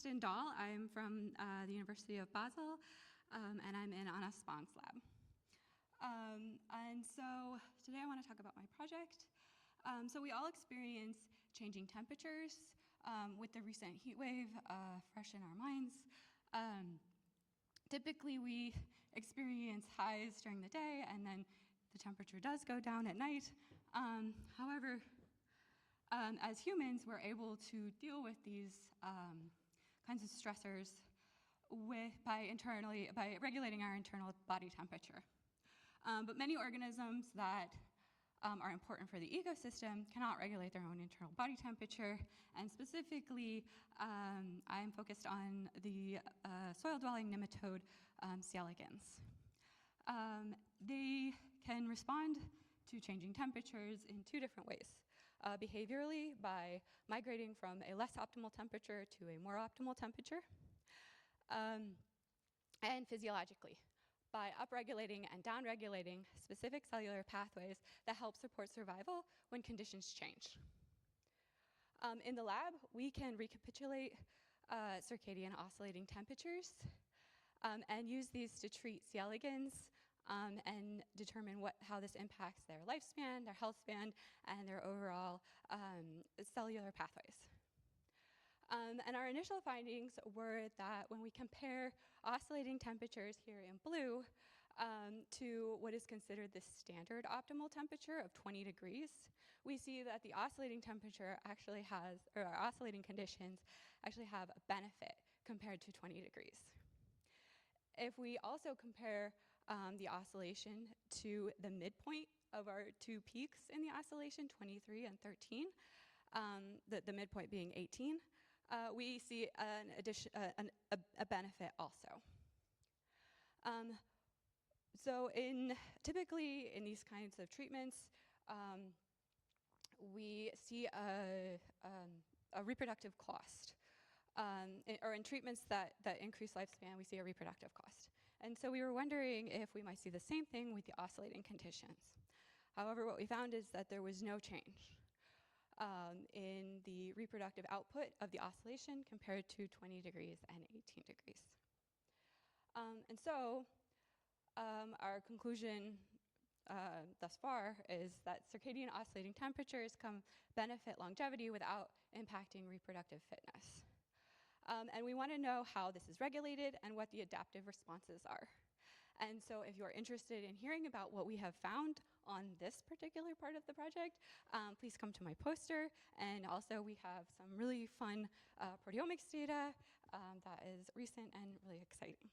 Kristin Dahl. I'm from the University of Basel, and I'm in a response lab. And so today I want to talk about my project. So we all experience changing temperatures with the recent heat wave fresh in our minds. Typically we experience highs during the day, and then the temperature does go down at night. However, as humans, we're able to deal with these kinds of stressors by regulating our internal body temperature. But many organisms that are important for the ecosystem cannot regulate their own internal body temperature, and specifically, I'm focused on the soil-dwelling nematode C. elegans. They can respond to changing temperatures in two different ways. Behaviorally, by migrating from a less optimal temperature to a more optimal temperature, and physiologically, by upregulating and downregulating specific cellular pathways that help support survival when conditions change. In the lab, we can recapitulate circadian oscillating temperatures and use these to treat C. elegans and determine how this impacts their lifespan, their health span, and their overall cellular pathways. And our initial findings were that when we compare oscillating temperatures here in blue to what is considered the standard optimal temperature of 20 degrees, we see that the oscillating temperature actually has, or our oscillating conditions actually have a benefit compared to 20 degrees. If we also compare the oscillation to the midpoint of our two peaks in the oscillation, 23 and 13, the midpoint being 18, we see a benefit also. So typically in these kinds of treatments, we see a reproductive cost. Or in treatments that increase lifespan, we see a reproductive cost. And so we were wondering if we might see the same thing with the oscillating conditions. However, what we found is that there was no change in the reproductive output of the oscillation compared to 20 degrees and 18 degrees. And so our conclusion thus far is that circadian oscillating temperatures can benefit longevity without impacting reproductive fitness. And we want to know how this is regulated and what the adaptive responses are. And so if you're interested in hearing about what we have found on this particular part of the project, please come to my poster. And also we have some really fun proteomics data that is recent and really exciting.